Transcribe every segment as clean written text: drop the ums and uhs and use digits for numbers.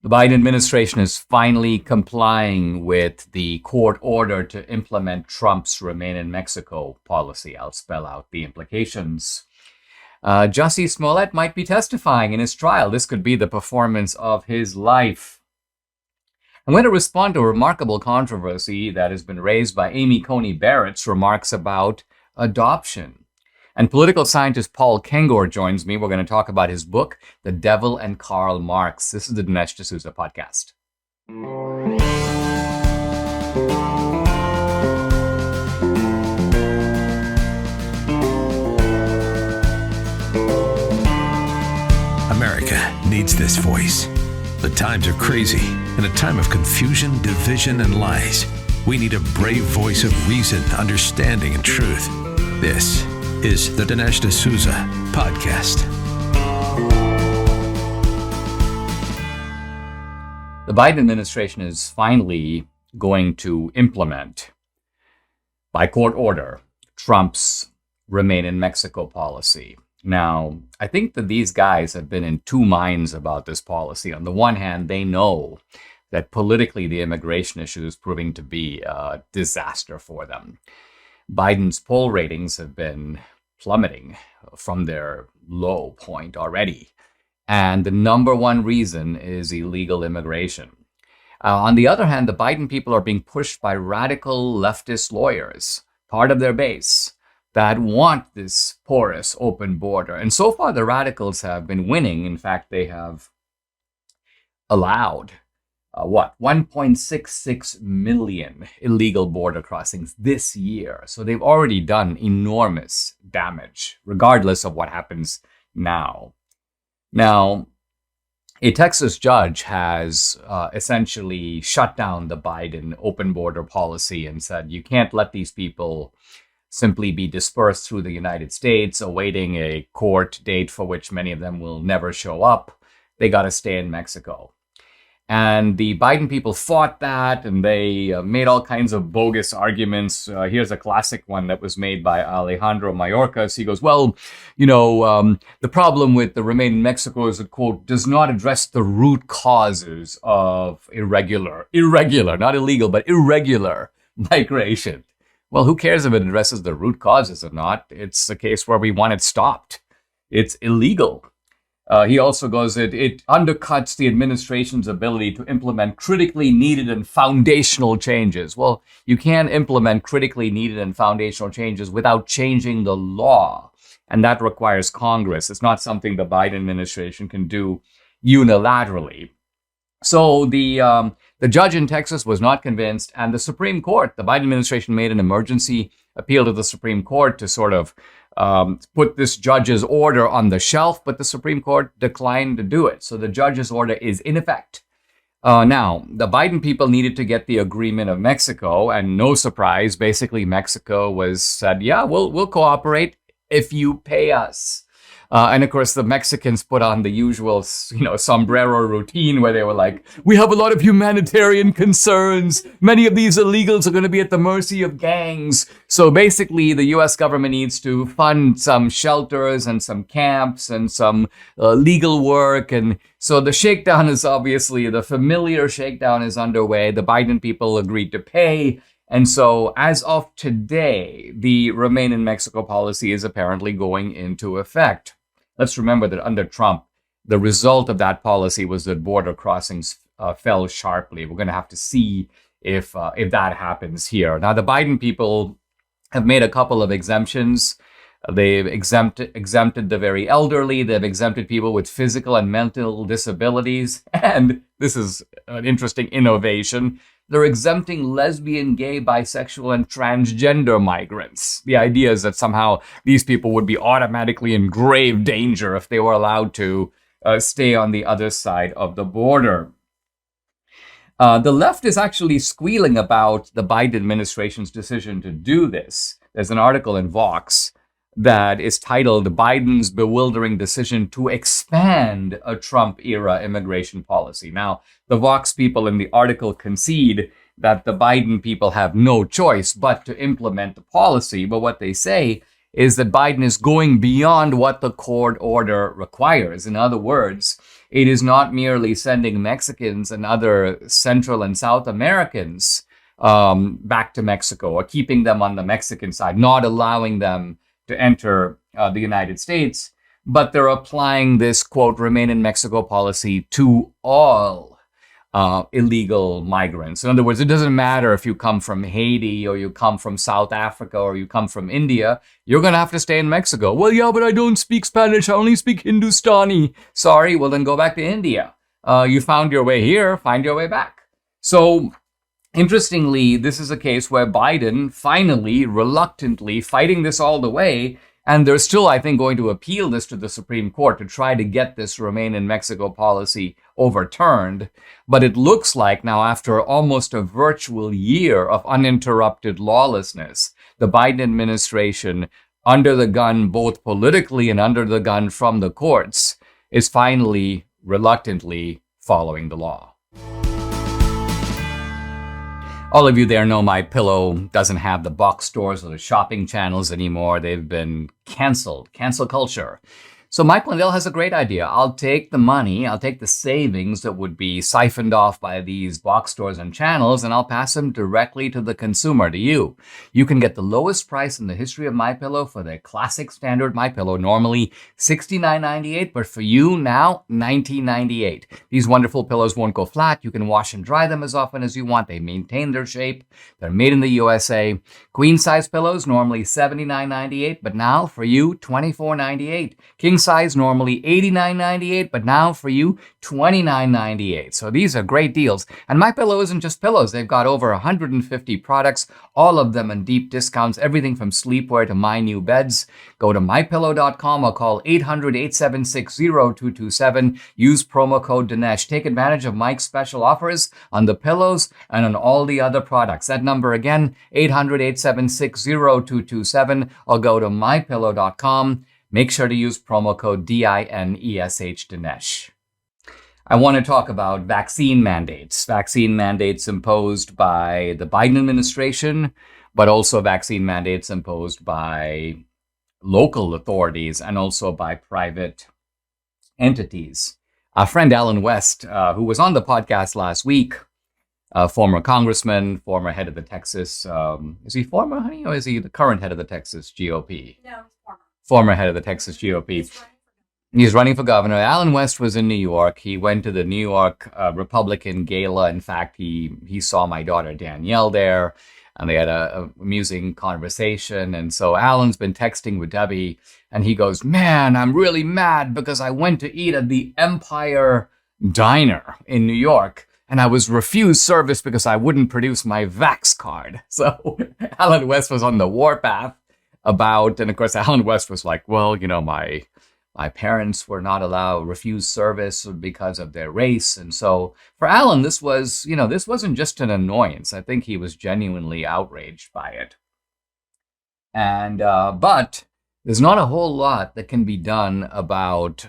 The Biden administration is finally complying with the court order to implement Trump's Remain in Mexico policy. I'll spell out the implications. Jussie Smollett might be testifying in his trial. This could be the performance of his life. I'm going to respond to a remarkable controversy that has been raised by Amy Coney Barrett's remarks about adoption. And political scientist Paul Kengor joins me. We're going to talk about his book, The Devil and Karl Marx. This is the Dinesh D'Souza podcast. America needs this voice. The times are crazy. In a time of confusion, division, and lies, we need a brave voice of reason, understanding, and truth. This is the Dinesh D'Souza podcast. The Biden administration is finally going to implement, by court order, Trump's Remain in Mexico policy. Now, I think that these guys have been in two minds about this policy. On the one hand, they know that politically the immigration issue is proving to be a disaster for them. Biden's poll ratings have been plummeting from their low point already. And the number one reason is illegal immigration. On the other hand, the Biden people are being pushed by radical leftist lawyers, part of their base, that want this porous open border. And so far, the radicals have been winning. In fact, they have allowed 1.66 million illegal border crossings this year. So they've already done enormous damage, regardless of what happens now. Now, a Texas judge has essentially shut down the Biden open border policy and said, you can't let these people simply be dispersed through the United States, awaiting a court date for which many of them will never show up. They got to stay in Mexico. And the Biden people fought that, and they made all kinds of bogus arguments. Here's a classic one that was made by Alejandro Mayorkas. He goes, well, the problem with the Remain in Mexico is it, quote, does not address the root causes of irregular, not illegal, but irregular migration. Well, who cares if it addresses the root causes or not? It's a case where we want it stopped. It's illegal. He also goes, it undercuts the administration's ability to implement critically needed and foundational changes. Well, you can't implement critically needed and foundational changes without changing the law. And that requires Congress. It's not something the Biden administration can do unilaterally. So the judge in Texas was not convinced, and the Supreme Court, the Biden administration made an emergency appeal to the Supreme Court to sort of put this judge's order on the shelf, but the Supreme Court declined to do it. So the judge's order is in effect. Now, the Biden people needed to get the agreement of Mexico, and no surprise, basically Mexico said, yeah, we'll cooperate if you pay us. And of course, the Mexicans put on the usual, sombrero routine where they were like, we have a lot of humanitarian concerns. Many of these illegals are going to be at the mercy of gangs. So basically, the U.S. government needs to fund some shelters and some camps and some legal work. And so the shakedown is obviously, the familiar shakedown is underway. The Biden people agreed to pay. And so as of today, the Remain in Mexico policy is apparently going into effect. Let's remember that under Trump, the result of that policy was that border crossings fell sharply. We're going to have to see if that happens here. Now, the Biden people have made a couple of exemptions. They've exempted the very elderly. They've exempted people with physical and mental disabilities. And this is an interesting innovation. They're exempting lesbian, gay, bisexual, and transgender migrants. The idea is that somehow these people would be automatically in grave danger if they were allowed to stay on the other side of the border. The left is actually squealing about the Biden administration's decision to do this. There's an article in Vox that is titled Biden's Bewildering Decision to Expand a Trump-Era Immigration Policy. Now, the Vox people in the article concede that the Biden people have no choice but to implement the policy. But what they say is that Biden is going beyond what the court order requires. In other words, It is not merely sending Mexicans and other Central and South Americans back to Mexico or keeping them on the Mexican side, not allowing them to enter the United States, but they're applying this, quote, remain in Mexico policy to all illegal migrants. In other words, it doesn't matter if you come from Haiti or you come from South Africa or you come from India, you're going to have to stay in Mexico. Well, yeah, but I don't speak Spanish. I only speak Hindustani. Sorry, well, then go back to India. You found your way here, find your way back. So, interestingly, this is a case where Biden finally, reluctantly, fighting this all the way, and they're still, I think, going to appeal this to the Supreme Court to try to get this remain in Mexico policy overturned. But it looks like now, after almost a virtual year of uninterrupted lawlessness, the Biden administration, under the gun both politically and under the gun from the courts, is finally, reluctantly following the law. All of you there know My Pillow doesn't have the box stores or the shopping channels anymore. They've been canceled, cancel culture. So Mike Lindell has a great idea. I'll take the money, I'll take the savings that would be siphoned off by these box stores and channels, and I'll pass them directly to the consumer, to you. You can get the lowest price in the history of My Pillow for their classic standard My Pillow, normally $69.98, but for you now, $19.98. These wonderful pillows won't go flat. You can wash and dry them as often as you want. They maintain their shape. They're made in the USA. Queen size pillows, normally $79.98, but now for you, $24.98. King size, normally $89.98, but now for you, $29.98. So these are great deals. And My Pillow isn't just pillows. They've got over 150 products, all of them in deep discounts, everything from sleepwear to my new beds. Go to mypillow.com or call 800-876-0227. Use promo code Dinesh. Take advantage of Mike's special offers on the pillows and on all the other products. That number again, 800-876-0227, or go to mypillow.com. Make sure to use promo code DINESH Dinesh. I want to talk about vaccine mandates imposed by the Biden administration, but also vaccine mandates imposed by local authorities and also by private entities. Our friend Alan West, who was on the podcast last week, former congressman, former head of the Texas, is he former, honey, or is he the current head of the Texas GOP? No, he's former. Former head of the Texas GOP. He's running for governor. Alan West was in New York. He went to the New York Republican Gala. In fact, he saw my daughter Danielle there, and they had a amusing conversation. And so Alan's been texting with Debbie, and he goes, "Man, I'm really mad because I went to eat at the Empire Diner in New York, and I was refused service because I wouldn't produce my Vax card." So Alan West was on the warpath about, and of course, Alan West was like, well, you know, my parents were not allowed refused service because of their race. And so for Alan, this wasn't just an annoyance. I think he was genuinely outraged by it. And, but there's not a whole lot that can be done about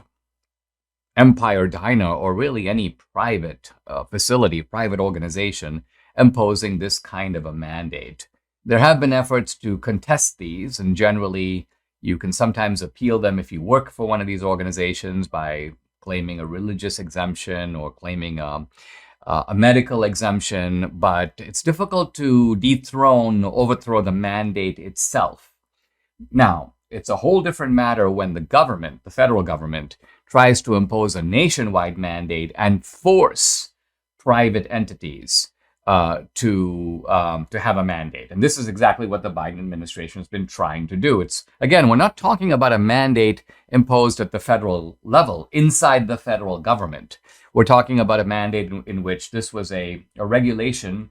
Empire Diner or really any private facility, private organization imposing this kind of a mandate. There have been efforts to contest these, and generally you can sometimes appeal them if you work for one of these organizations by claiming a religious exemption or claiming a medical exemption, but it's difficult to overthrow the mandate itself. Now, it's a whole different matter when the government, the federal government, tries to impose a nationwide mandate and force private entities to have a mandate. And this is exactly what the Biden administration has been trying to do. It's, again, we're not talking about a mandate imposed at the federal level, inside the federal government. We're talking about a mandate in which this was a regulation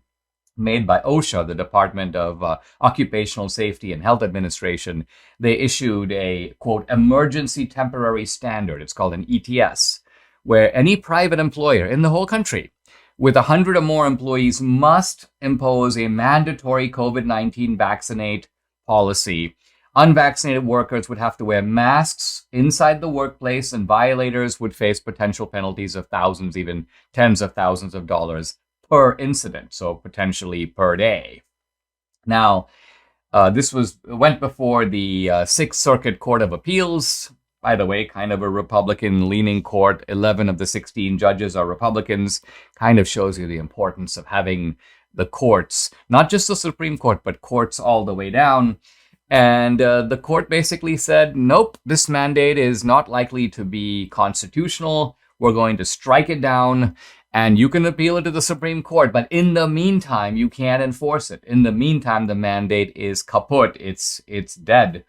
made by OSHA, the Department of Occupational Safety and Health Administration. They issued a, quote, emergency temporary standard. It's called an ETS, where any private employer in the whole country with 100 or more employees must impose a mandatory COVID-19 vaccinate policy. Unvaccinated workers would have to wear masks inside the workplace, and violators would face potential penalties of thousands, even tens of thousands of dollars per incident, so potentially per day. Now, this went before the Sixth Circuit Court of Appeals by the way, kind of a Republican-leaning court. 11 of the 16 judges are Republicans. Kind of shows you the importance of having the courts, not just the Supreme Court, but courts all the way down. And the court basically said, nope, this mandate is not likely to be constitutional. We're going to strike it down, and you can appeal it to the Supreme Court. But in the meantime, you can't enforce it. In the meantime, the mandate is kaput. It's dead.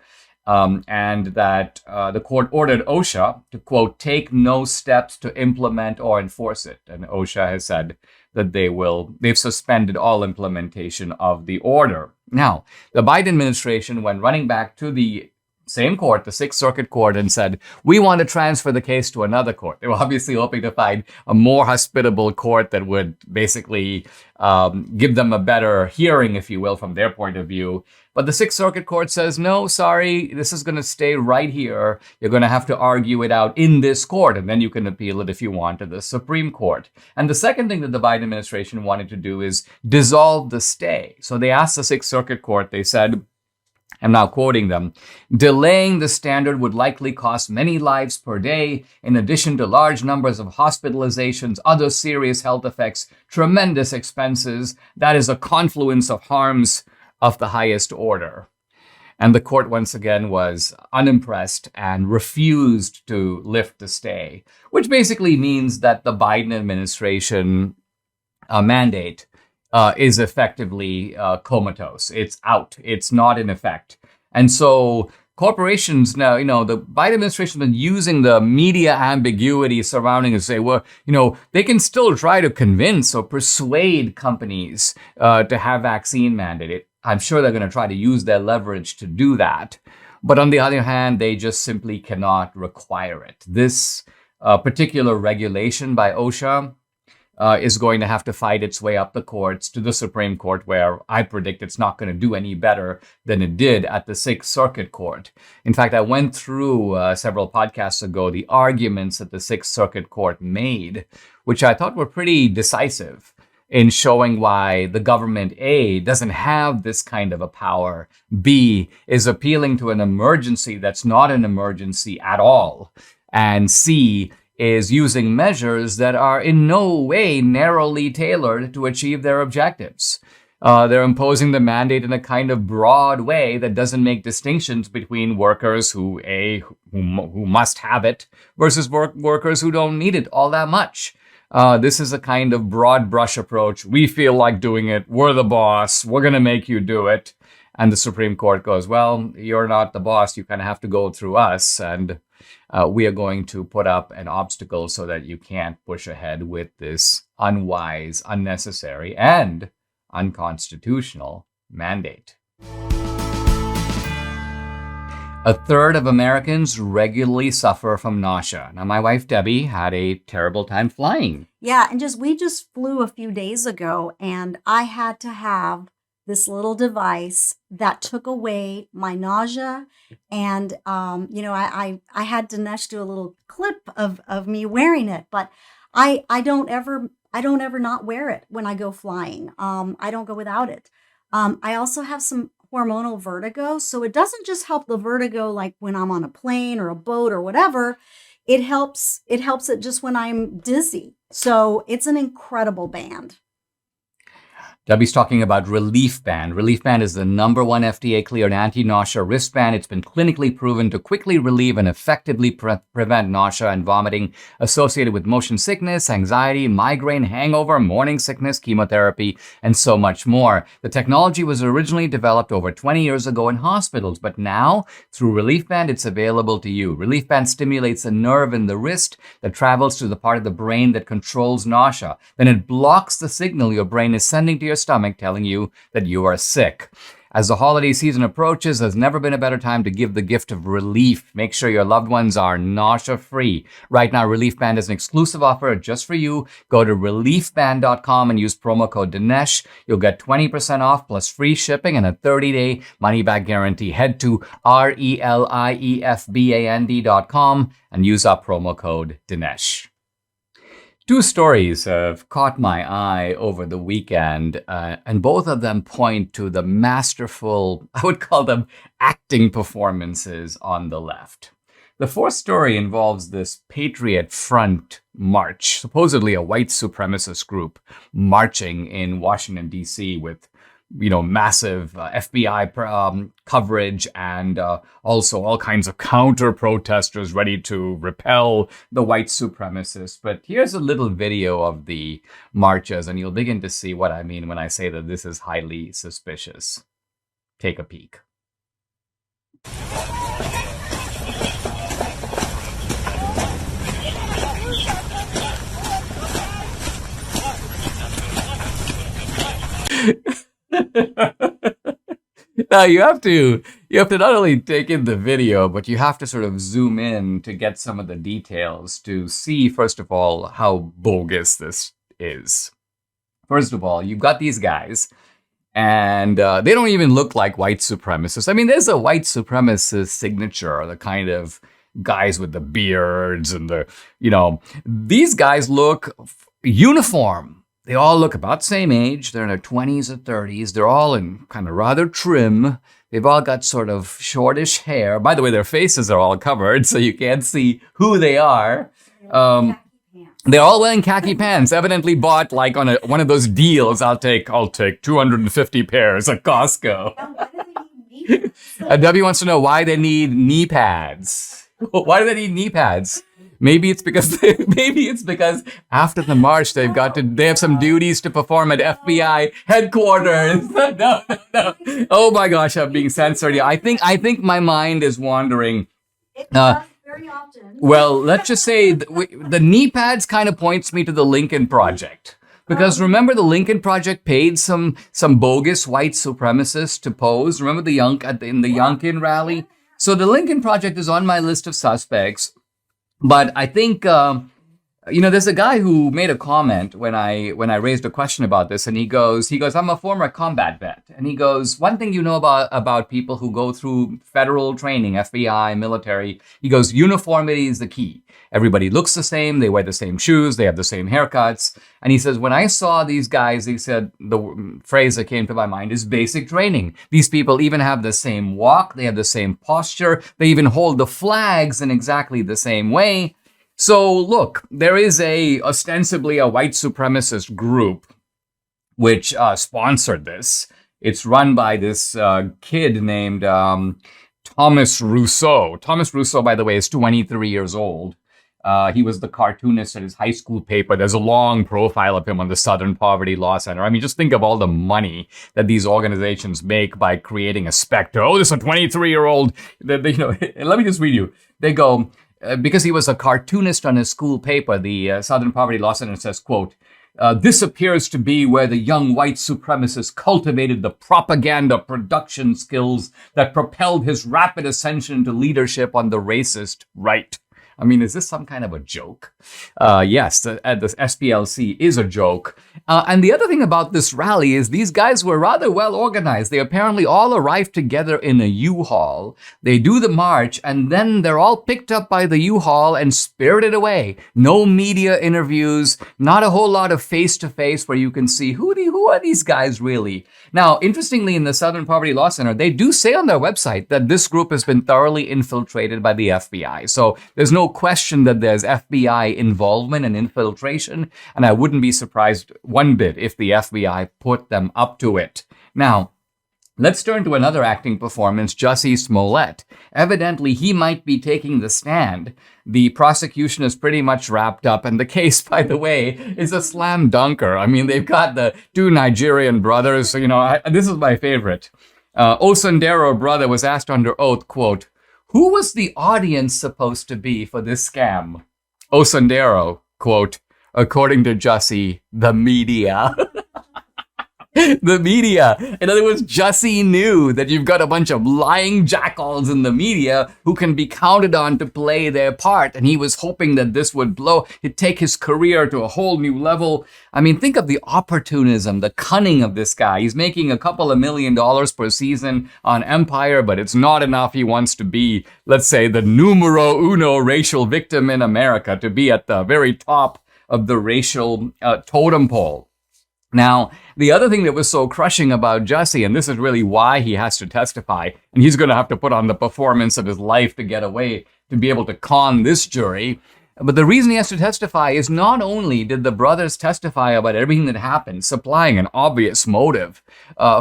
And that the court ordered OSHA to, quote, take no steps to implement or enforce it. And OSHA has said that they've suspended all implementation of the order. Now, the Biden administration went running back to the same court, the Sixth Circuit Court, and said, we want to transfer the case to another court. They were obviously hoping to find a more hospitable court that would basically give them a better hearing, if you will, from their point of view. But the Sixth Circuit Court says, no, sorry, this is going to stay right here. You're going to have to argue it out in this court, and then you can appeal it if you want to the Supreme Court. And the second thing that the Biden administration wanted to do is dissolve the stay. So they asked the Sixth Circuit Court, they said, I'm now quoting them, delaying the standard would likely cost many lives per day, in addition to large numbers of hospitalizations, other serious health effects, tremendous expenses. That is a confluence of harms of the highest order. And the court once again was unimpressed and refused to lift the stay, which basically means that the Biden administration mandate is effectively comatose. It's out. It's not in effect. And so corporations now, the Biden administration has been using the media ambiguity surrounding it to say, well, they can still try to convince or persuade companies to have vaccine mandate. I'm sure they're going to try to use their leverage to do that. But on the other hand, they just simply cannot require it. This particular regulation by OSHA is going to have to fight its way up the courts to the Supreme Court, where I predict it's not going to do any better than it did at the Sixth Circuit Court. In fact, I went through several podcasts ago the arguments that the Sixth Circuit Court made, which I thought were pretty decisive in showing why the government, A, doesn't have this kind of a power, B, is appealing to an emergency that's not an emergency at all, and C, is using measures that are in no way narrowly tailored to achieve their objectives. They're imposing the mandate in a kind of broad way that doesn't make distinctions between workers who must have it versus workers who don't need it all that much. This is a kind of broad brush approach. We feel like doing it. We're the boss. We're going to make you do it. And the Supreme Court goes, well, you're not the boss. You kind of have to go through us. And we are going to put up an obstacle so that you can't push ahead with this unwise, unnecessary, and unconstitutional mandate. A third of Americans regularly suffer from nausea. Now, my wife, Debbie, had a terrible time flying. Yeah, and we just flew a few days ago, and I had to have this little device that took away my nausea. And, I had Dinesh do a little clip of me wearing it, but I don't ever not wear it when I go flying. I don't go without it. I also have some hormonal vertigo. So it doesn't just help the vertigo like when I'm on a plane or a boat or whatever. It helps it just when I'm dizzy. So it's an incredible band. Debbie's talking about Relief Band. Relief Band is the number one FDA-cleared anti-nausea wristband. It's been clinically proven to quickly relieve and effectively prevent nausea and vomiting associated with motion sickness, anxiety, migraine, hangover, morning sickness, chemotherapy, and so much more. The technology was originally developed over 20 years ago in hospitals, but now, through Relief Band, it's available to you. Relief Band stimulates a nerve in the wrist that travels to the part of the brain that controls nausea. Then it blocks the signal your brain is sending to your stomach telling you that you are sick. As the holiday season approaches, there's never been a better time to give the gift of relief. Make sure your loved ones are nausea-free. Right now, Relief Band is an exclusive offer just for you. Go to reliefband.com and use promo code Dinesh. You'll get 20% off plus free shipping and a 30-day money-back guarantee. Head to reliefband.com and use our promo code Dinesh. Two stories have caught my eye over the weekend, and both of them point to the masterful, I would call them acting performances on the left. The fourth story involves this Patriot Front march, supposedly a white supremacist group marching in Washington, D.C. with, massive FBI coverage and also all kinds of counter-protesters ready to repel the white supremacists. But here's a little video of the marches, and you'll begin to see what I mean when I say that this is highly suspicious. Take a peek. Now you have to not only take in the video, but you have to sort of zoom in to get some of the details to see, first of all, how bogus this is. First of all, you've got these guys, and they don't even look like white supremacists. I mean, there's a white supremacist signature, the kind of guys with the beards and these guys look uniform. They all look about the same age. They're in their 20s or 30s. They're all in kind of rather trim. They've all got sort of shortish hair. By the way, their faces are all covered, so you can't see who they are. They're all wearing khaki pants, evidently bought like on one of those deals. I'll take 250 pairs at Costco. Debbie wants to know why they need knee pads. Why do they need knee pads? Maybe it's because after the march they have some duties to perform at FBI headquarters. No. Oh my gosh, I'm being censored. I think my mind is wandering. It does very often. Well, let's just say the knee pads kind of points me to the Lincoln Project. Because remember, the Lincoln Project paid some bogus white supremacists to pose. Remember in the Youngkin rally? So the Lincoln Project is on my list of suspects. But I think, there's a guy who made a comment when I raised a question about this, and he goes, I'm a former combat vet. And he goes, one thing you know about people who go through federal training, FBI, military, he goes, uniformity is the key. Everybody looks the same. They wear the same shoes. They have the same haircuts. And he says, when I saw these guys, he said, the phrase that came to my mind is basic training. These people even have the same walk. They have the same posture. They even hold the flags in exactly the same way. So look, there is ostensibly a white supremacist group which sponsored this. It's run by this kid named Thomas Rousseau. Thomas Rousseau, by the way, is 23 years old. He was the cartoonist at his high school paper. There's a long profile of him on the Southern Poverty Law Center. I mean, just think of all the money that these organizations make by creating a specter. Oh, this is a 23-year-old. Let me just read you. They go, because he was a cartoonist on his school paper, the Southern Poverty Law Center says, quote, this appears to be where the young white supremacist cultivated the propaganda production skills that propelled his rapid ascension to leadership on the racist right. I mean, is this some kind of a joke? Yes, the SPLC is a joke. And the other thing about this rally is these guys were rather well organized. They apparently all arrived together in a U-Haul. They do the march, and then they're all picked up by the U-Haul and spirited away. No media interviews, not a whole lot of face-to-face where you can see who are these guys really? Now, interestingly, in the Southern Poverty Law Center, they do say on their website that this group has been thoroughly infiltrated by the FBI. So there's no question that there's FBI involvement and infiltration, and I wouldn't be surprised one bit if the FBI put them up to it. Now, let's turn to another acting performance, Jussie Smollett. Evidently, he might be taking the stand. The prosecution is pretty much wrapped up, and the case, by the way, is a slam dunker. I mean, they've got the two Nigerian brothers. So, this is my favorite. Osundero brother was asked under oath, quote, who was the audience supposed to be for this scam? Osundero, quote, according to Jussie, the media. The media. In other words, Jussie knew that you've got a bunch of lying jackals in the media who can be counted on to play their part. And he was hoping that this would he'd take his career to a whole new level. I mean, think of the opportunism, the cunning of this guy. He's making a couple of $1 million per season on Empire, but it's not enough. He wants to be, let's say, the numero uno racial victim in America, to be at the very top of the racial totem pole. Now, the other thing that was so crushing about Jussie, and this is really why he has to testify, and he's going to have to put on the performance of his life to get away to be able to con this jury. But the reason he has to testify is not only did the brothers testify about everything that happened, supplying an obvious motive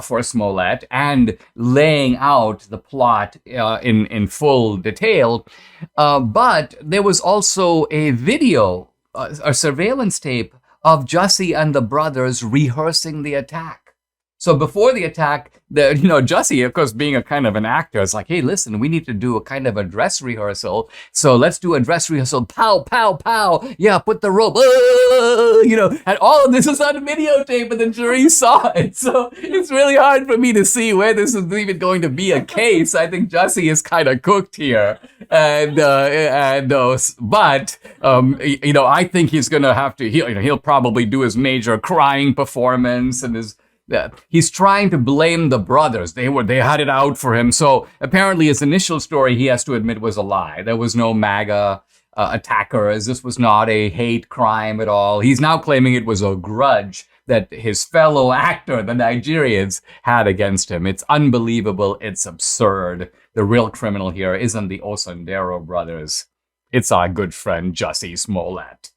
for Smollett and laying out the plot in full detail, but there was also a video, a surveillance tape of Jussie and the brothers rehearsing the attack. So before the attack, Jussie, of course, being a kind of an actor, is like, hey, listen, we need to do a kind of a dress rehearsal. So let's do a dress rehearsal. Pow, pow, pow. Yeah, put the rope. And all of this is on videotape, and the jury saw it. So it's really hard for me to see where this is even going to be a case. I think Jussie is kind of cooked here. But I think he's going to have to, he'll probably do his major crying performance and his, he's trying to blame the brothers. They had it out for him. So apparently his initial story, he has to admit, was a lie. There was no MAGA attackers. This was not a hate crime at all. He's now claiming it was a grudge that his fellow actor, the Nigerians, had against him. It's unbelievable. It's absurd. The real criminal here isn't the Osundero brothers. It's our good friend Jussie Smollett.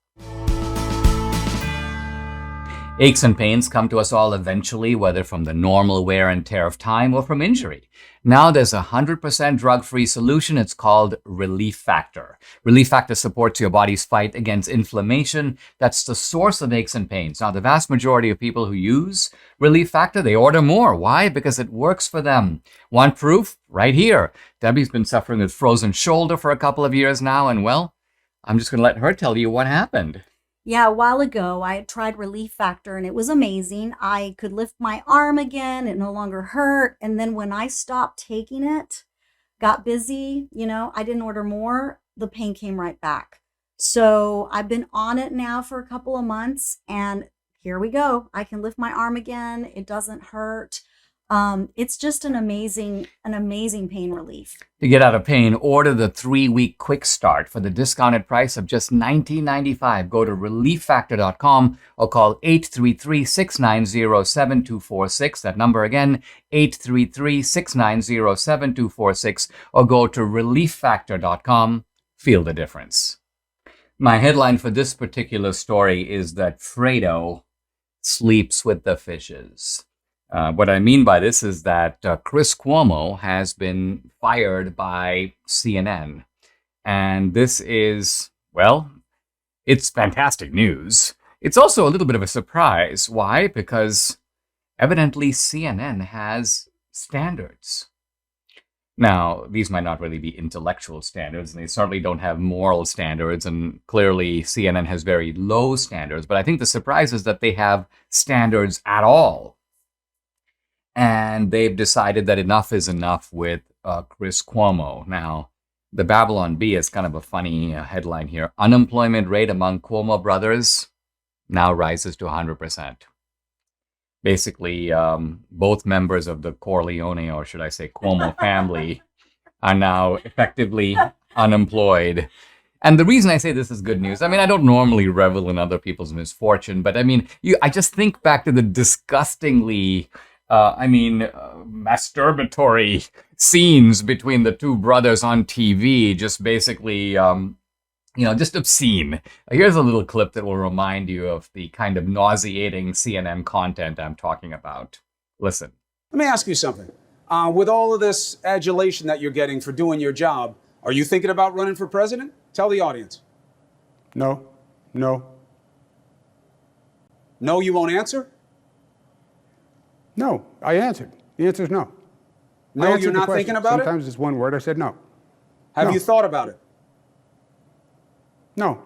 Aches and pains come to us all eventually, whether from the normal wear and tear of time or from injury. Now there's a 100% drug-free solution. It's called Relief Factor. Relief Factor supports your body's fight against inflammation. That's the source of aches and pains. Now, the vast majority of people who use Relief Factor, they order more. Why? Because it works for them. Want proof? Right here. Debbie's been suffering with frozen shoulder for a couple of years now, and well, I'm just going to let her tell you what happened. Yeah, a while ago, I had tried Relief Factor and it was amazing. I could lift my arm again. It no longer hurt. And then when I stopped taking it, got busy, I didn't order more, the pain came right back. So I've been on it now for a couple of months and here we go. I can lift my arm again. It doesn't hurt. It's just an amazing pain relief. To get out of pain, order the 3-week quick start for the discounted price of just $19.95. Go to relieffactor.com or call 833-690-7246. That number again, 833-690-7246, or go to relieffactor.com. Feel the difference. My headline for this particular story is that Fredo sleeps with the fishes. What I mean by this is that Chris Cuomo has been fired by CNN. And this is, well, it's fantastic news. It's also a little bit of a surprise. Why? Because evidently CNN has standards. Now, these might not really be intellectual standards, and they certainly don't have moral standards, and clearly CNN has very low standards. But I think the surprise is that they have standards at all. And they've decided that enough is enough with Chris Cuomo. Now, the Babylon Bee is kind of a funny headline here. Unemployment rate among Cuomo brothers now rises to 100%. Basically, both members of the Corleone, or should I say Cuomo family, are now effectively unemployed. And the reason I say this is good news, I mean, I don't normally revel in other people's misfortune, but I mean, I just think back to the disgustingly masturbatory scenes between the two brothers on TV, just basically, just obscene. Here's a little clip that will remind you of the kind of nauseating CNN content I'm talking about. Listen. Let me ask you something. With all of this adulation that you're getting for doing your job, are you thinking about running for president? Tell the audience. No. No, you won't answer? No, I answered. The answer is no. No, you're not thinking about it? Sometimes it's one word. I said no. Have you thought about it? No.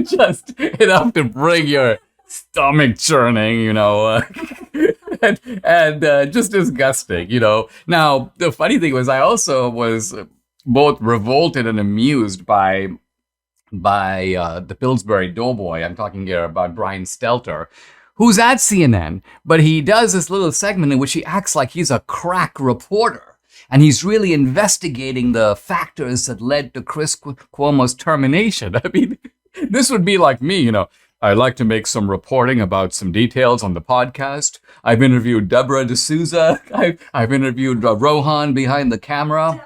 Just enough to bring your stomach churning, and just disgusting, Now, the funny thing was I also was both revolted and amused by the Pillsbury Doughboy. I'm talking here about Brian Stelter, who's at CNN, but he does this little segment in which he acts like he's a crack reporter. And he's really investigating the factors that led to Chris Cuomo's termination. I mean, this would be like me, I'd like to make some reporting about some details on the podcast. I've interviewed Deborah D'Souza. I've interviewed Rohan behind the camera.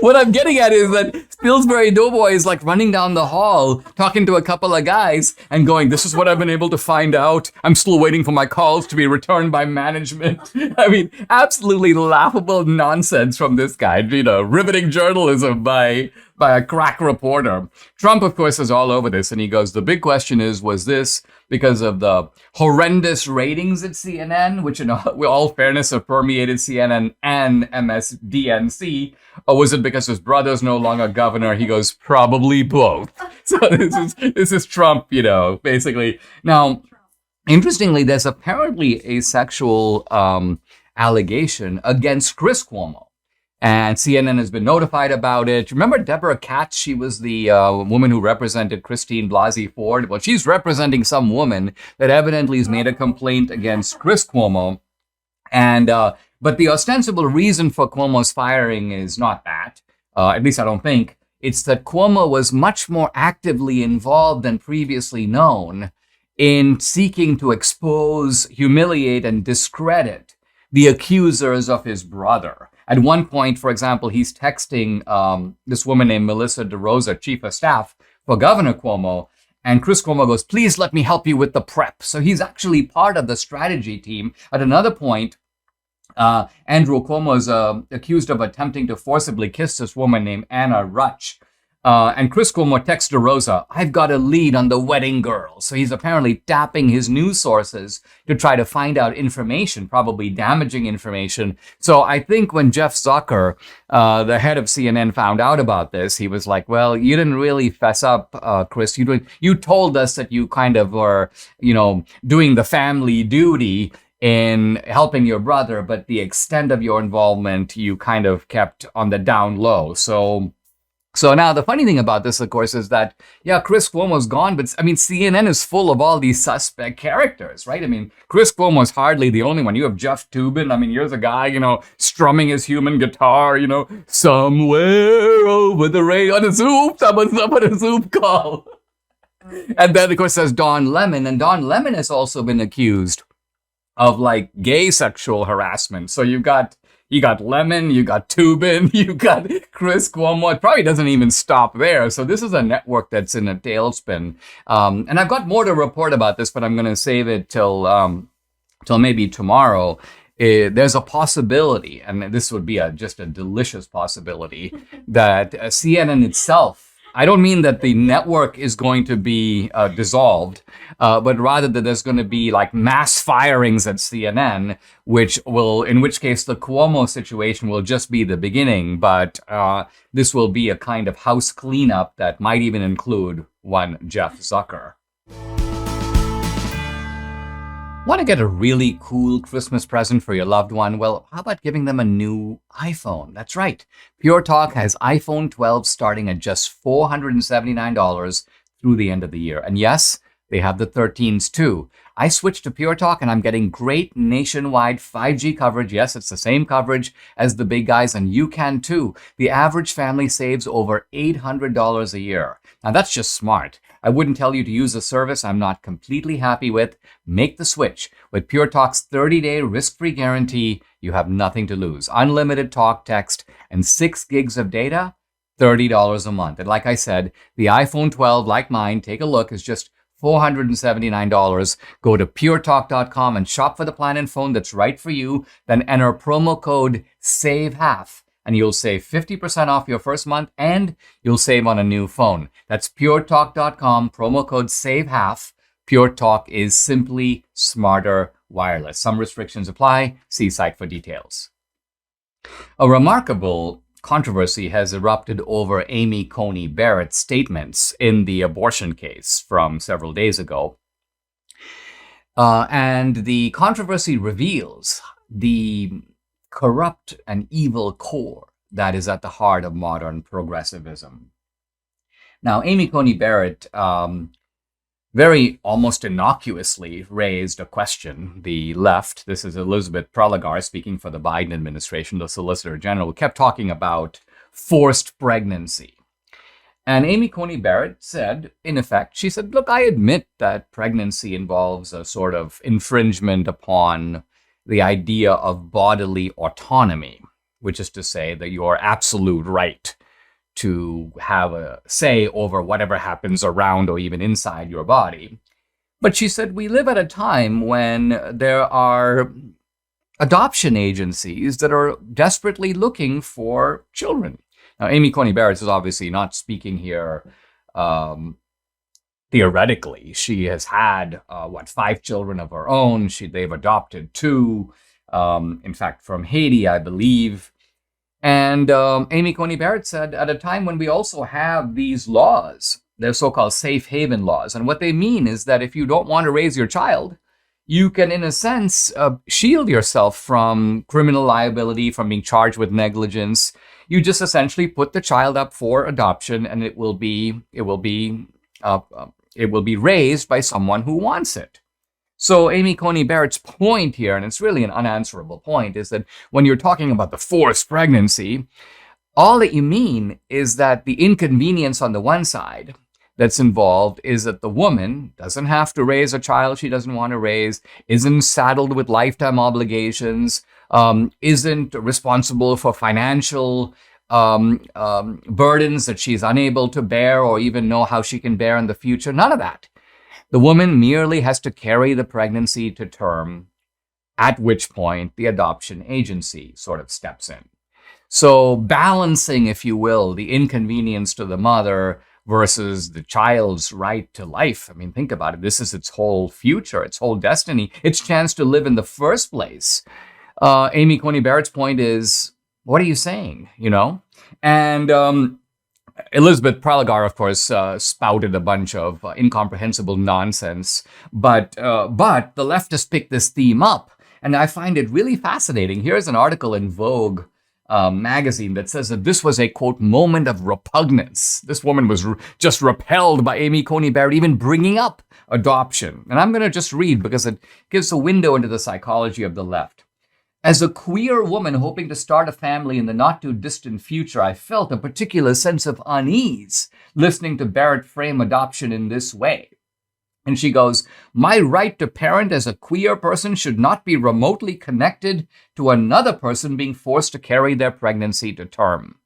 What I'm getting at is that Pillsbury Doughboy is like running down the hall, talking to a couple of guys and going, this is what I've been able to find out. I'm still waiting for my calls to be returned by management. I mean, absolutely laughable nonsense from this guy. You know, riveting journalism by a crack reporter. Trump, of course, is all over this. And he goes, the big question is, was this because of the horrendous ratings at CNN, which in all fairness have permeated CNN and MSDNC, or was it because his brother's no longer governor? He goes, probably both. So this is Trump, you know, basically. Now, interestingly, there's apparently a sexual allegation against Chris Cuomo. And CNN has been notified about it. Remember Deborah Katz? She was the woman who represented Christine Blasey Ford. Well, she's representing some woman that evidently has made a complaint against Chris Cuomo. And but the ostensible reason for Cuomo's firing is not that. At least I don't think. It's that Cuomo was much more actively involved than previously known in seeking to expose, humiliate, and discredit the accusers of his brother. At one point, for example, he's texting this woman named Melissa DeRosa, chief of staff for Governor Cuomo, and Chris Cuomo goes, please let me help you with the prep. So he's actually part of the strategy team. At another point, Andrew Cuomo is accused of attempting to forcibly kiss this woman named Anna Rutch. And Chris Kingore texts DeRosa, I've got a lead on the wedding girl. So he's apparently tapping his news sources to try to find out information, probably damaging information. So I think when Jeff Zucker, the head of CNN, found out about this, he was like, well, you didn't really fess up, Chris. You told us that you kind of were, you know, doing the family duty in helping your brother, but the extent of your involvement, you kind of kept on the down low. So now the funny thing about this, of course, is that, yeah, Chris Cuomo's gone, but I mean, CNN is full of all these suspect characters, right? I mean, Chris Cuomo's hardly the only one. You have Jeff Toobin. I mean, here's a guy, you know, strumming his human guitar, you know, somewhere over the radio on a Zoom, someone's up on a Zoom call. And then, of course, there's Don Lemon, and Don Lemon has also been accused of like gay sexual harassment. So you got Lemon, you got Toobin, you got Chris Cuomo. It probably doesn't even stop there. So this is a network that's in a tailspin. And I've got more to report about this, but I'm going to save it till maybe tomorrow. There's a possibility, and this would be just a delicious possibility, that CNN itself, I don't mean that the network is going to be dissolved, but rather that there's going to be like mass firings at CNN, in which case the Cuomo situation will just be the beginning, but this will be a kind of house cleanup that might even include one Jeff Zucker. Want to get a really cool Christmas present for your loved one? Well, how about giving them a new iPhone? That's right. Pure Talk has iPhone 12 starting at just $479 through the end of the year. And yes, they have the 13s too. I switched to Pure Talk and I'm getting great nationwide 5G coverage. Yes, it's the same coverage as the big guys, and you can too. The average family saves over $800 a year. Now that's just smart. I wouldn't tell you to use a service I'm not completely happy with. Make the switch. With Pure Talk's 30-day risk-free guarantee, you have nothing to lose. Unlimited talk, text, and 6 gigs of data, $30 a month. And like I said, the iPhone 12, like mine, take a look, is just $479. Go to puretalk.com and shop for the plan and phone that's right for you. Then enter promo code SAVEHALF. And you'll save 50% off your first month, and you'll save on a new phone. That's puretalk.com, promo code SAVEHALF. Pure Talk is simply smarter wireless. Some restrictions apply. See site for details. A remarkable controversy has erupted over Amy Coney Barrett's statements in the abortion case from several days ago. And the controversy reveals the corrupt and evil core that is at the heart of modern progressivism. Now, Amy Coney Barrett very almost innocuously raised a question. The left, this is Elizabeth Preligar speaking for the Biden administration, the Solicitor General, kept talking about forced pregnancy. And Amy Coney Barrett said, in effect, she said, look, I admit that pregnancy involves a sort of infringement upon the idea of bodily autonomy, which is to say that your absolute right to have a say over whatever happens around or even inside your body. But she said, we live at a time when there are adoption agencies that are desperately looking for children. Now, Amy Coney Barrett is obviously not speaking here theoretically. She has had, 5 children of her own. They've adopted 2, in fact, from Haiti, I believe. And Amy Coney Barrett said, at a time when we also have these laws, they're so-called safe haven laws. And what they mean is that if you don't want to raise your child, you can, in a sense, shield yourself from criminal liability, from being charged with negligence. You just essentially put the child up for adoption, and it will be raised by someone who wants it. So Amy Coney Barrett's point here, and it's really an unanswerable point, is that when you're talking about the forced pregnancy, all that you mean is that the inconvenience on the one side that's involved is that the woman doesn't have to raise a child she doesn't want to raise, isn't saddled with lifetime obligations, isn't responsible for financial burdens that she's unable to bear or even know how she can bear in the future. None of that. The woman merely has to carry the pregnancy to term, at which point the adoption agency sort of steps in. So balancing, if you will, the inconvenience to the mother versus the child's right to life. I mean, think about it. This is its whole future, its whole destiny, its chance to live in the first place. Amy Coney Barrett's point is, what are you saying? And Elizabeth Pralagar, of course, spouted a bunch of incomprehensible nonsense, but the leftists picked this theme up, and I find it really fascinating. Here's an article in Vogue magazine that says that this was a, quote, moment of repugnance. This woman was just repelled by Amy Coney Barrett even bringing up adoption. And I'm going to just read because it gives a window into the psychology of the left. As a queer woman hoping to start a family in the not-too-distant future, I felt a particular sense of unease listening to Barrett frame adoption in this way. And she goes, my right to parent as a queer person should not be remotely connected to another person being forced to carry their pregnancy to term.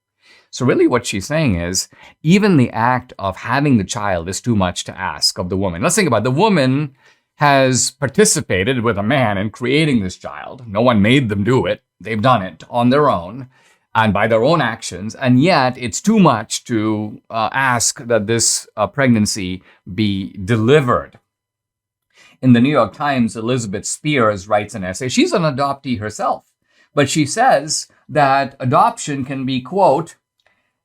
So really what she's saying is, even the act of having the child is too much to ask of the woman. Let's think about it. The woman has participated with a man in creating this child. No one made them do it. They've done it on their own and by their own actions. And yet it's too much to ask that this pregnancy be delivered. In the New York Times, Elizabeth Spears writes an essay. She's an adoptee herself, but she says that adoption can be, quote,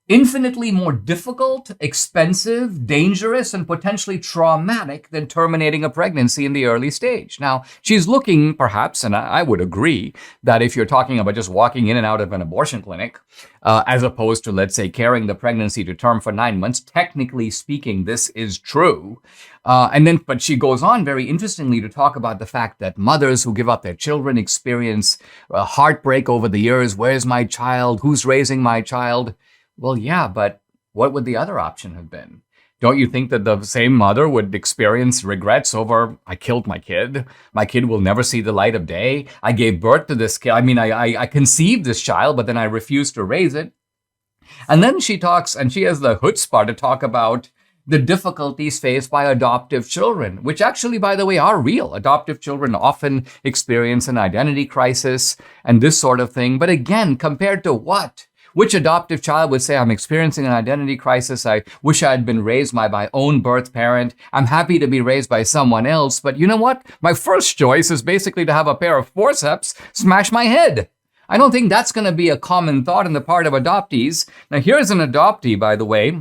infinitely more difficult, expensive, dangerous, and potentially traumatic than terminating a pregnancy in the early stage. Now, she's looking, perhaps, and I would agree, that if you're talking about just walking in and out of an abortion clinic, as opposed to, let's say, carrying the pregnancy to term for 9 months, technically speaking, this is true. But she goes on very interestingly to talk about the fact that mothers who give up their children experience heartbreak over the years. Where's my child? Who's raising my child? Well, yeah, but what would the other option have been? Don't you think that the same mother would experience regrets over, I killed my kid will never see the light of day, I gave birth to this kid, I conceived this child, but then I refused to raise it. And then she talks, and she has the chutzpah to talk about the difficulties faced by adoptive children, which actually, by the way, are real. Adoptive children often experience an identity crisis and this sort of thing. But again, compared to what? Which adoptive child would say, I'm experiencing an identity crisis. I wish I had been raised by my own birth parent. I'm happy to be raised by someone else. But you know what? My first choice is basically to have a pair of forceps smash my head. I don't think that's going to be a common thought on the part of adoptees. Now, here's an adoptee, by the way,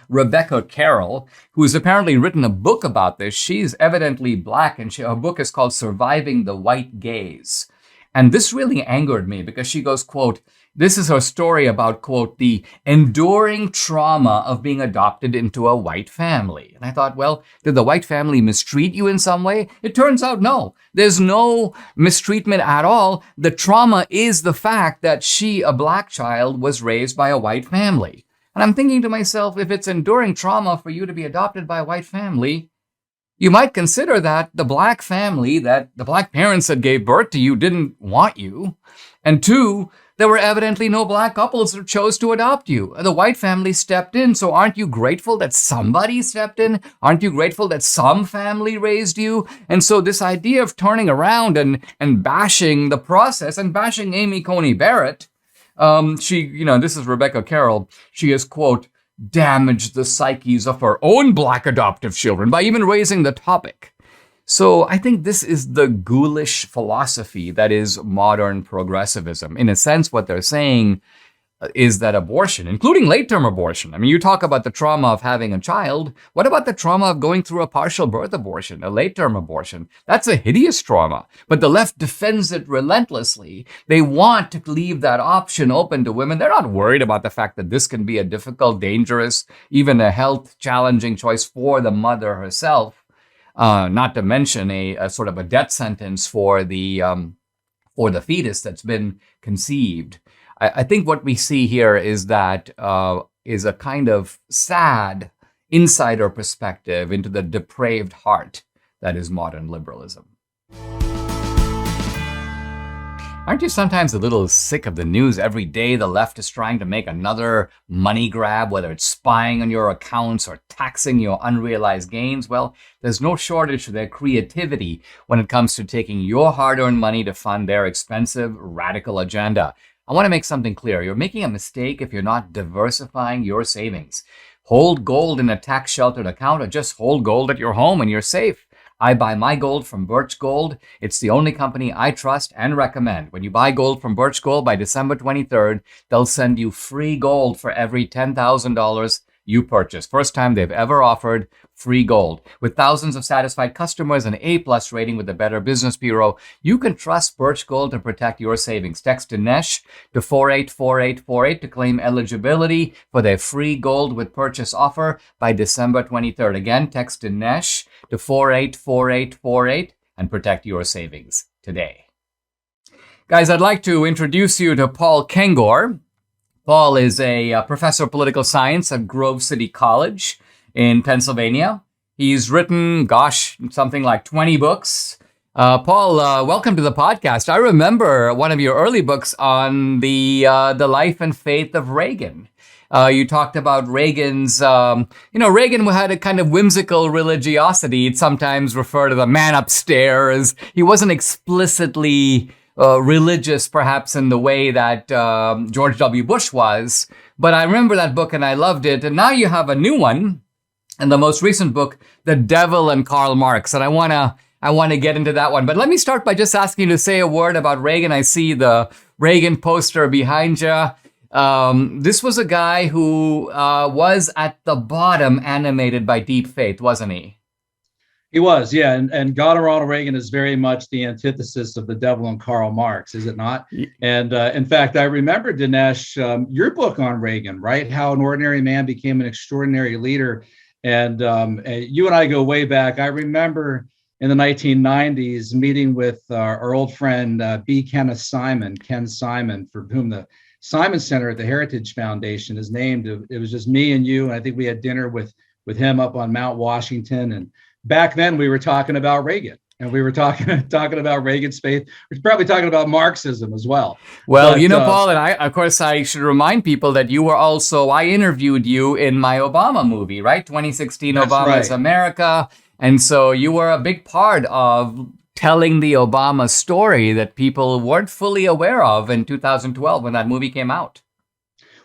Rebecca Carroll, who's apparently written a book about this. She's evidently Black, and her book is called Surviving the White Gaze. And this really angered me because she goes, quote, this is her story about, quote, the enduring trauma of being adopted into a white family. And I thought, well, did the white family mistreat you in some way? It turns out, no. There's no mistreatment at all. The trauma is the fact that she, a Black child, was raised by a white family. And I'm thinking to myself, if it's enduring trauma for you to be adopted by a white family, you might consider that the black family, that the black parents that gave birth to you didn't want you. And two, there were evidently no black couples that chose to adopt you. The white family stepped in. So aren't you grateful that somebody stepped in? Aren't you grateful that some family raised you? And so this idea of turning around and bashing the process and bashing Amy Coney Barrett, this is Rebecca Carroll. She has, quote, damaged the psyches of her own black adoptive children by even raising the topic. So I think this is the ghoulish philosophy that is modern progressivism. In a sense, what they're saying is that abortion, including late-term abortion, I mean, you talk about the trauma of having a child. What about the trauma of going through a partial birth abortion, a late-term abortion? That's a hideous trauma, but the left defends it relentlessly. They want to leave that option open to women. They're not worried about the fact that this can be a difficult, dangerous, even a health-challenging choice for the mother herself, not to mention a sort of a death sentence for the fetus that's been conceived. I think what we see here is that is a kind of sad insider perspective into the depraved heart that is modern liberalism. Aren't you sometimes a little sick of the news every day? The left is trying to make another money grab, whether it's spying on your accounts or taxing your unrealized gains. Well, there's no shortage of their creativity when it comes to taking your hard-earned money to fund their expensive, radical agenda. I want to make something clear. You're making a mistake if you're not diversifying your savings. Hold gold in a tax-sheltered account or just hold gold at your home and you're safe. I buy my gold from Birch Gold. It's the only company I trust and recommend. When you buy gold from Birch Gold by December 23rd, they'll send you free gold for every $10,000 you purchase. First time they've ever offered free gold. With thousands of satisfied customers and A+ rating with the Better Business Bureau, you can trust Birch Gold to protect your savings. Text Dinesh to 484848 to claim eligibility for their free gold with purchase offer by December 23rd. Again, text Dinesh to 484848 and protect your savings today. Guys, I'd like to introduce you to Paul Kengor. Paul is a professor of political science at Grove City College in Pennsylvania. He's written, something like 20 books. Paul, welcome to the podcast. I remember one of your early books on the life and faith of Reagan. You talked about Reagan's, Reagan had a kind of whimsical religiosity. He'd sometimes refer to the man upstairs. He wasn't explicitly religious, perhaps in the way that George W. Bush was. But I remember that book and I loved it. And now you have a new one, and the most recent book, The Devil and Karl Marx. And I want to get into that one. But let me start by just asking you to say a word about Reagan. I see the Reagan poster behind you. This was a guy who was at the bottom animated by deep faith, wasn't he? He was, yeah. And Ronald Reagan is very much the antithesis of the Devil and Karl Marx, is it not? And in fact, I remember, Dinesh, your book on Reagan, right? How an ordinary man became an extraordinary leader. And you and I go way back. I remember in the 1990s meeting with our old friend, Ken Simon, for whom the Simon Center at the Heritage Foundation is named. It was just me and you. And I think we had dinner with him up on Mount Washington. And back then we were talking about Reagan, and we were talking about Reagan's faith. We're probably talking about Marxism as well. Well, Paul, and I should remind people that I interviewed you in my Obama movie, right? 2016 That's Obama's right. America. And so you were a big part of telling the Obama story that people weren't fully aware of in 2012 when that movie came out.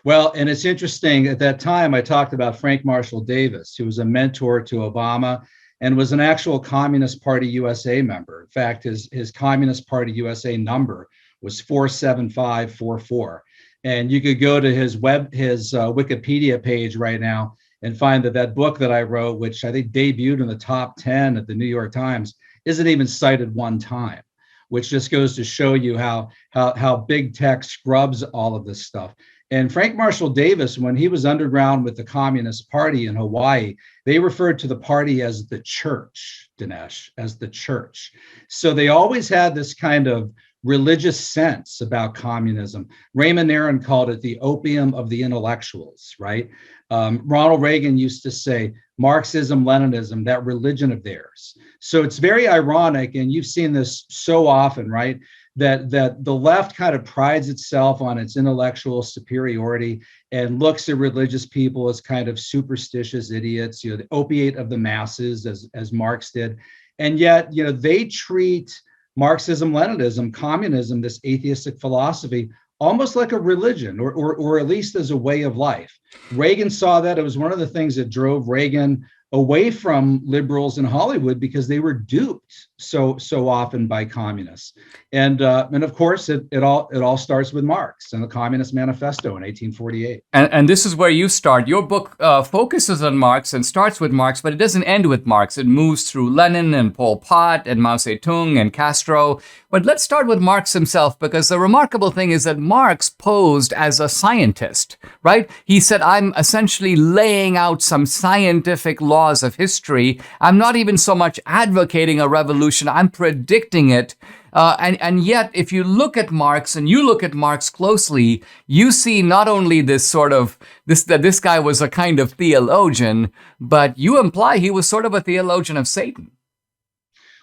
Well, and it's interesting, at that time, I talked about Frank Marshall Davis, who was a mentor to Obama and was an actual Communist Party USA member. In fact, his Communist Party USA number was 47544. And you could go to his Wikipedia page right now and find that book that I wrote, which I think debuted in the top 10 at the New York Times, isn't even cited one time, which just goes to show you how big tech scrubs all of this stuff. And Frank Marshall Davis, when he was underground with the Communist Party in Hawaii, they referred to the party as the church, Dinesh, as the church. So they always had this kind of religious sense about communism. Raymond Aron called it the opium of the intellectuals, right? Ronald Reagan used to say, Marxism, Leninism, that religion of theirs. So it's very ironic, and you've seen this so often, right? That the left kind of prides itself on its intellectual superiority and looks at religious people as kind of superstitious idiots, the opiate of the masses, as Marx did. And yet, they treat Marxism, Leninism, communism, this atheistic philosophy, almost like a religion, or at least as a way of life. Reagan saw that. It was one of the things that drove Reagan away from liberals in Hollywood, because they were duped so often by communists. And of course, it all starts with Marx and the Communist Manifesto in 1848. And this is where you start. Your book focuses on Marx and starts with Marx, but it doesn't end with Marx. It moves through Lenin and Pol Pot and Mao Zedong and Castro. But let's start with Marx himself, because the remarkable thing is that Marx posed as a scientist, right? He said, I'm essentially laying out some scientific laws of history. I'm not even so much advocating a revolution, I'm predicting it. And yet, if you look at Marx and you look at Marx closely, you see not only this sort of, that this guy was a kind of theologian, but you imply he was sort of a theologian of Satan.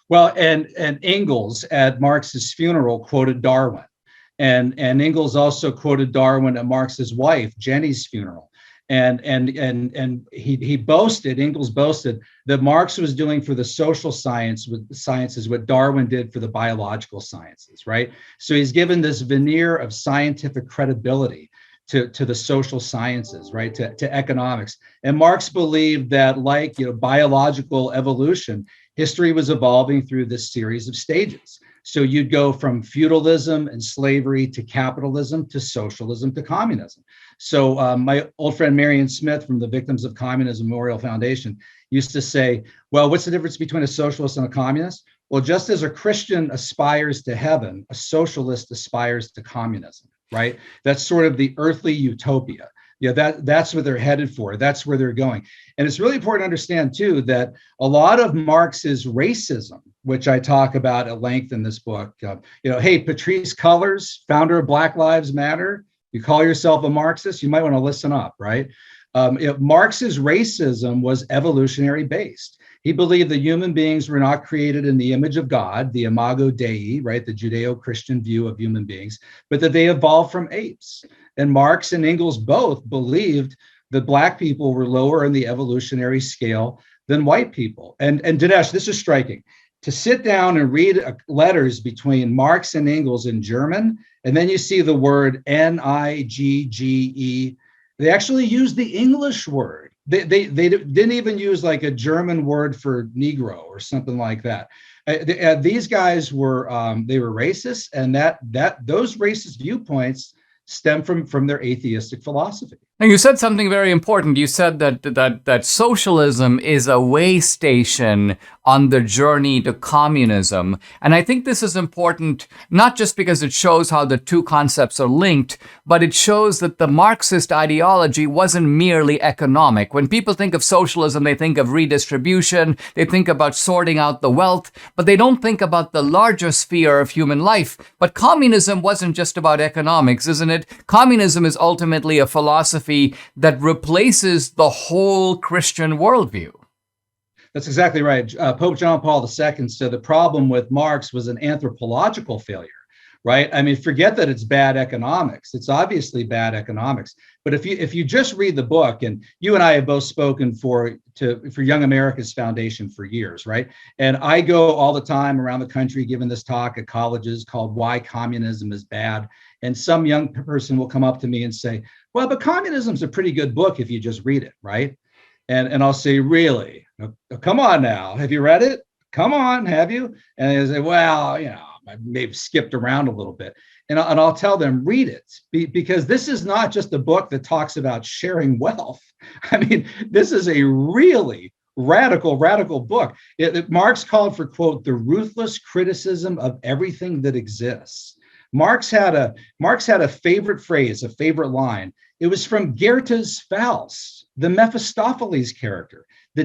Well, and Engels at Marx's funeral quoted Darwin. And Engels also quoted Darwin at Marx's wife, Jenny's funeral. And Engels boasted that Marx was doing for the social sciences what Darwin did for the biological sciences, right? So he's given this veneer of scientific credibility to the social sciences, right, to economics. And Marx believed that, like biological evolution, history was evolving through this series of stages. So you'd go from feudalism and slavery to capitalism to socialism to communism. So my old friend Marion Smith from the Victims of Communism Memorial Foundation used to say, well, what's the difference between a socialist and a communist? Well, just as a Christian aspires to heaven, a socialist aspires to communism, right? That's sort of the earthly utopia. That's what they're headed for. That's where they're going. And it's really important to understand, too, that a lot of Marx's racism, which I talk about at length in this book, hey, Patrisse Cullors, founder of Black Lives Matter, you call yourself a Marxist, you might want to listen up, right? Marx's racism was evolutionary based. He believed that human beings were not created in the image of God, the imago Dei, right, the Judeo-Christian view of human beings, but that they evolved from apes. And Marx and Engels both believed that Black people were lower in the evolutionary scale than white people. And Dinesh, this is striking. To sit down and read letters between Marx and Engels in German, and then you see the word Nigge. They actually used the English word. They didn't even use like a German word for Negro or something like that. These guys were they were racist, and those racist viewpoints stem from their atheistic philosophy. Now, you said something very important. You said that socialism is a way station on the journey to communism. And I think this is important, not just because it shows how the two concepts are linked, but it shows that the Marxist ideology wasn't merely economic. When people think of socialism, they think of redistribution, they think about sorting out the wealth, but they don't think about the larger sphere of human life. But communism wasn't just about economics, isn't it? Communism is ultimately a philosophy that replaces the whole Christian worldview. That's exactly right. Pope John Paul II said the problem with Marx was an anthropological failure, right? I mean, forget that it's bad economics. It's obviously bad economics. But if you just read the book, and you and I have both spoken for Young America's Foundation for years, right? And I go all the time around the country giving this talk at colleges called Why Communism is Bad. And some young person will come up to me and say, well, but communism's a pretty good book if you just read it, right? And I'll say, really? Come on now. Have you read it? Come on, have you? And they say, well, I maybe skipped around a little bit. And I'll tell them, read it, because this is not just a book that talks about sharing wealth. I mean, this is a really radical book. Marx called for, quote, the ruthless criticism of everything that exists. Marx had a favorite phrase, a favorite line. It was from Goethe's Faust, the Mephistopheles character, the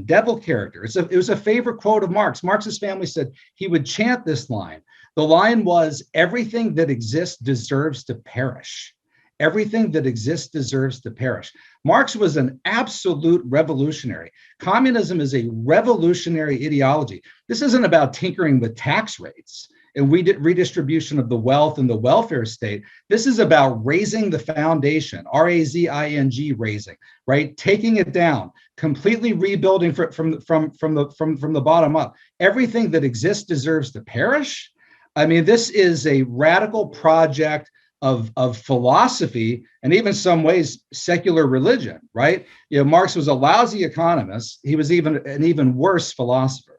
devil character. It was a favorite quote of Marx. Marx's family said he would chant this line. The line was, everything that exists deserves to perish. Everything that exists deserves to perish. Marx was an absolute revolutionary. Communism is a revolutionary ideology. This isn't about tinkering with tax rates and redistribution of the wealth and the welfare state. This is about raising the foundation, R-A-Z-I-N-G, raising, right? Taking it down, completely rebuilding from the bottom up. Everything that exists deserves to perish. I mean, this is a radical project of philosophy and even some ways secular religion, right? You know, Marx was a lousy economist. He was an even worse philosopher.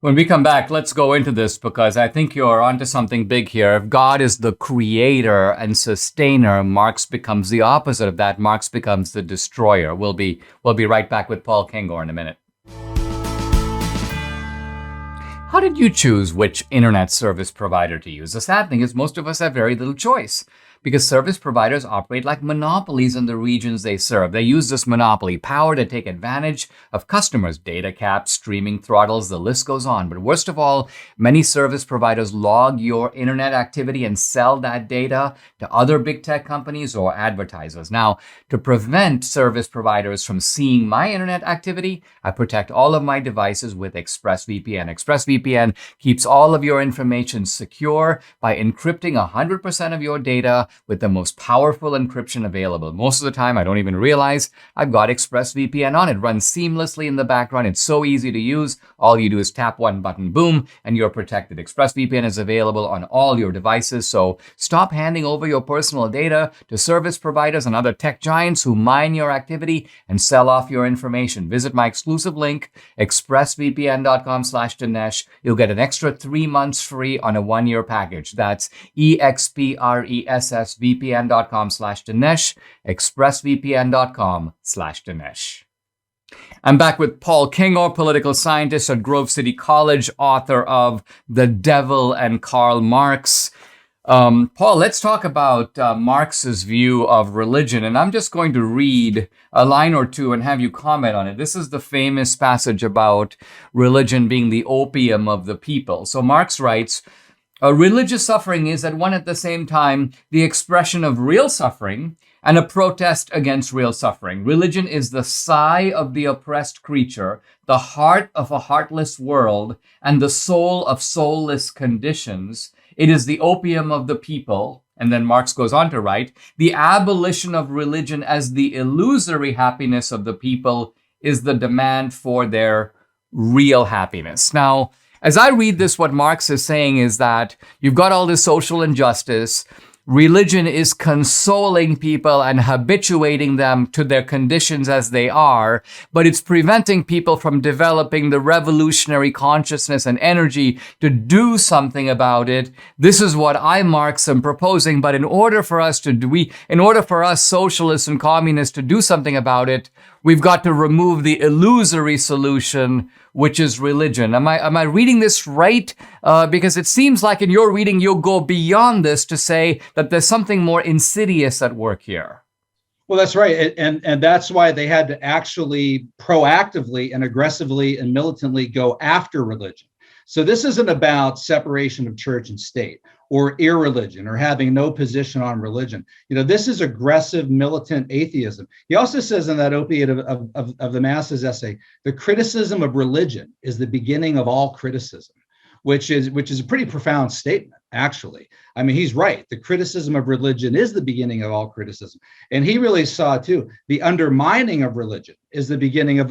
When we come back, let's go into this because I think you're onto something big here. If God is the creator and sustainer, Marx becomes the opposite of that. Marx becomes the destroyer. We'll be right back with Paul Kengor in a minute. How did you choose which internet service provider to use? The sad thing is most of us have very little choice because service providers operate like monopolies in the regions they serve. They use this monopoly power to take advantage of customers' data caps, streaming throttles, the list goes on. But worst of all, many service providers log your internet activity and sell that data to other big tech companies or advertisers. Now, to prevent service providers from seeing my internet activity, I protect all of my devices with ExpressVPN. ExpressVPN keeps all of your information secure by encrypting 100% of your data with the most powerful encryption available. Most of the time, I don't even realize I've got ExpressVPN on. It runs seamlessly in the background. It's so easy to use. All you do is tap one button, boom, and you're protected. ExpressVPN is available on all your devices, so stop handing over your personal data to service providers and other tech giants who mine your activity and sell off your information. Visit my exclusive link, expressvpn.com/Dinesh. You'll get an extra 3 months free on a 1-year package. That's expressvpn.com/Dinesh, expressvpn.com/Dinesh. I'm back with Paul Kengor, political scientist at Grove City College, author of The Devil and Karl Marx. Paul, let's talk about Marx's view of religion. And I'm just going to read a line or two and have you comment on it. This is the famous passage about religion being the opium of the people. So Marx writes, religious suffering is at one at the same time the expression of real suffering and a protest against real suffering. Religion is the sigh of the oppressed creature, the heart of a heartless world, and the soul of soulless conditions. It is the opium of the people. And then Marx goes on to write, the abolition of religion as the illusory happiness of the people is the demand for their real happiness. Now, as I read this, what Marx is saying is that you've got all this social injustice. Religion is consoling people and habituating them to their conditions as they are, but it's preventing people from developing the revolutionary consciousness and energy to do something about it. This is what I, Marx, am proposing, but in order for us socialists and communists to do something about it, we've got to remove the illusory solution, which is religion. Am I reading this right? Because it seems like in your reading, you'll go beyond this to say that there's something more insidious at work here. Well, that's right. And that's why they had to actually proactively and aggressively and militantly go after religion. So this isn't about separation of church and state or irreligion or having no position on religion. You know, this is aggressive militant atheism. He also says in that Opiate of the Masses essay, the criticism of religion is the beginning of all criticism, which is a pretty profound statement, actually. I mean, he's right. The criticism of religion is the beginning of all criticism. And he really saw, too, the undermining of religion is the beginning of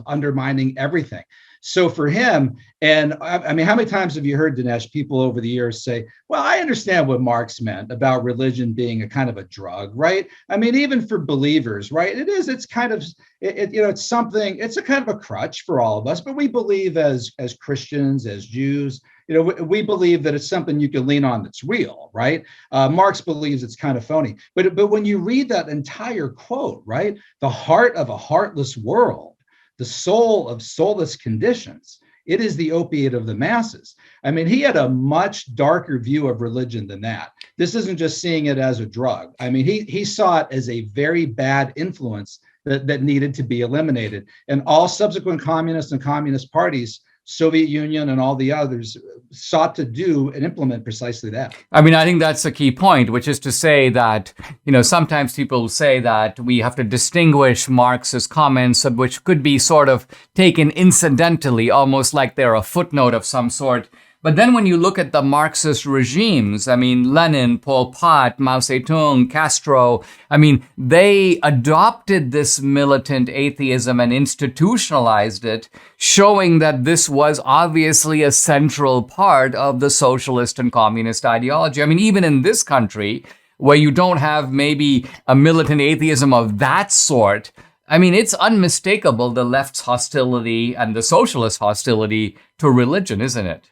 undermining everything. So for him, and I mean, how many times have you heard, Dinesh, people over the years say, well, I understand what Marx meant about religion being a kind of a drug, right? I mean, even for believers, right? It's kind of, it's something, it's a kind of a crutch for all of us, but we believe as Christians, as Jews, we believe that it's something you can lean on that's real, right? Marx believes it's kind of phony. But when you read that entire quote, right? The heart of a heartless world, the soul of soulless conditions, it is the opiate of the masses. I mean, he had a much darker view of religion than that. This isn't just seeing it as a drug. I mean, he saw it as a very bad influence that needed to be eliminated. And all subsequent communists and communist parties Soviet Union, and all the others sought to do and implement precisely that. I mean, I think that's a key point, which is to say that, sometimes people say that we have to distinguish Marx's comments, which could be sort of taken incidentally, almost like they're a footnote of some sort. But then when you look at the Marxist regimes, I mean, Lenin, Pol Pot, Mao Zedong, Castro, I mean, they adopted this militant atheism and institutionalized it, showing that this was obviously a central part of the socialist and communist ideology. I mean, even in this country, where you don't have maybe a militant atheism of that sort, I mean, it's unmistakable, the left's hostility and the socialist hostility to religion, isn't it?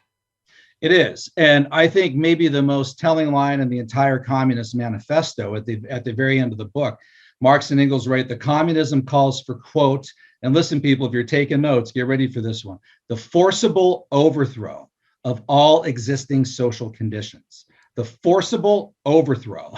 It is. And I think maybe the most telling line in the entire Communist Manifesto at the very end of the book, Marx and Engels write, the communism calls for, quote, and listen, people, if you're taking notes, get ready for this one, the forcible overthrow of all existing social conditions. The forcible overthrow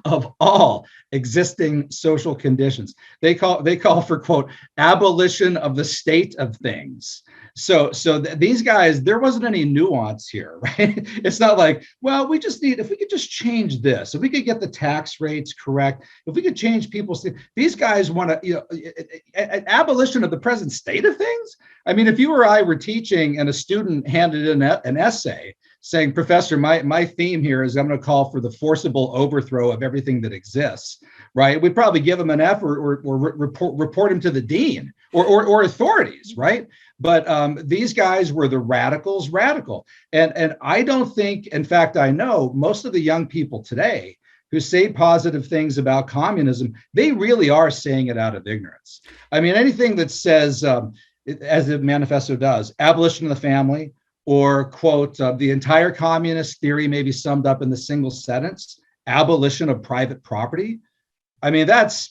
of all existing social conditions. They call for, quote, abolition of the state of things. So these guys, there wasn't any nuance here, right? It's not like, well, if we could just change this, if we could get the tax rates correct, if we could change these guys want to, an abolition of the present state of things. I mean, if you or I were teaching and a student handed in an essay saying, Professor, my theme here is I'm going to call for the forcible overthrow of everything that exists, right? We'd probably give him an F or report him to the dean or authorities, right? But these guys were the radical. And I don't think, in fact, I know most of the young people today who say positive things about communism, they really are saying it out of ignorance. I mean, anything that says, as the manifesto does, abolition of the family, or, quote, the entire communist theory may be summed up in the single sentence, abolition of private property. I mean, that's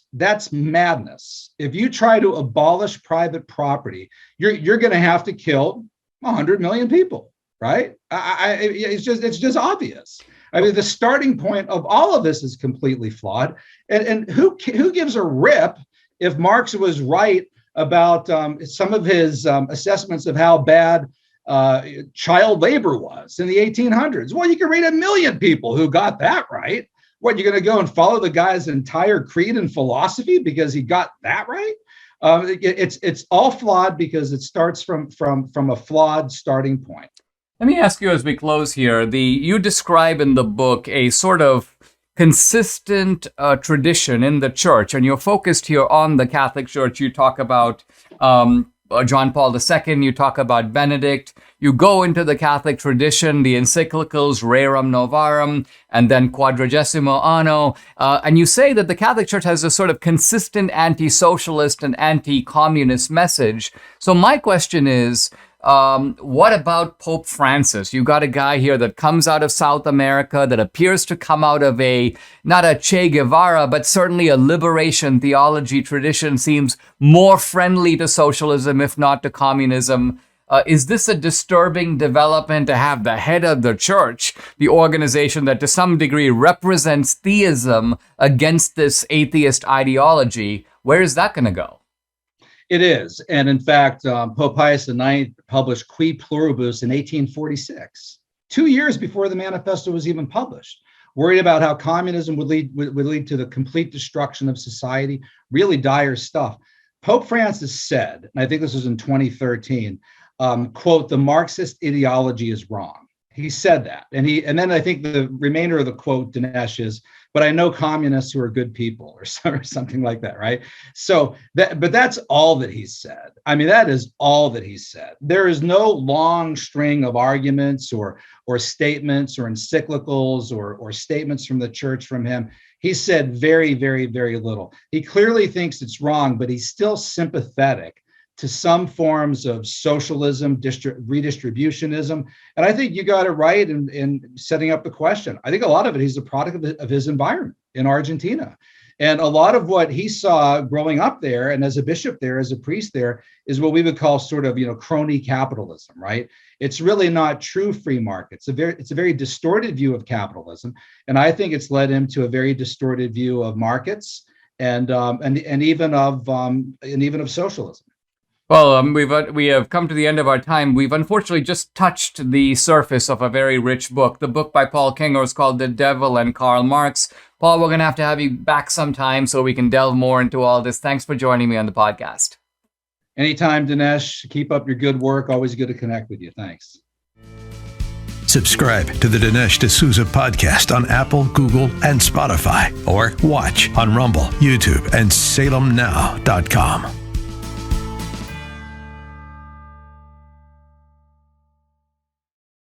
madness. If you try to abolish private property, you're going to have to kill 100 million people, right? It's just obvious. I mean, the starting point of all of this is completely flawed. And who gives a rip if Marx was right about some of his assessments of how bad child labor was in the 1800s? Well, you can read 1 million people who got that right. What, you're going to go and follow the guy's entire creed and philosophy because he got that right? It's all flawed because it starts from a flawed starting point. Let me ask you as we close here, you describe in the book a sort of consistent tradition in the church, and you're focused here on the Catholic Church. You talk about John Paul II, you talk about Benedict, you go into the Catholic tradition, the encyclicals Rerum Novarum, and then Quadragesimo Anno, and you say that the Catholic Church has a sort of consistent anti-socialist and anti-communist message. So my question is, what about Pope Francis? You got a guy here that comes out of South America, that appears to come out of not a Che Guevara, but certainly a liberation theology tradition, seems more friendly to socialism, if not to communism. Is this a disturbing development to have the head of the church, the organization that to some degree represents theism, against this atheist ideology? Where is that going to go? It is. And in fact, Pope Pius IX published Qui Pluribus in 1846, 2 years before the manifesto was even published, worried about how communism would lead to the complete destruction of society, really dire stuff. Pope Francis said, and I think this was in 2013, quote, the Marxist ideology is wrong. He said that. And then I think the remainder of the quote, Dinesh, is, but I know communists who are good people, or something like that, right? So but that's all that he said. I mean, that is all that he said. There is no long string of arguments or statements or encyclicals or statements from the church from him. He said very, very, very little. He clearly thinks it's wrong, but he's still sympathetic to some forms of socialism, redistributionism. And I think you got it right in setting up the question. I think a lot of it, he's a product of his environment in Argentina. And a lot of what he saw growing up there, and as a bishop there, as a priest there, is what we would call sort of, crony capitalism, right? It's really not true free market. It's a very distorted view of capitalism. And I think it's led him to a very distorted view of markets and even of socialism. Well, we have come to the end of our time. We've unfortunately just touched the surface of a very rich book. The book by Paul Kengor is called The Devil and Karl Marx. Paul, we're going to have you back sometime so we can delve more into all this. Thanks for joining me on the podcast. Anytime, Dinesh. Keep up your good work. Always good to connect with you. Thanks. Subscribe to the Dinesh D'Souza podcast on Apple, Google, and Spotify, or watch on Rumble, YouTube, and SalemNow.com.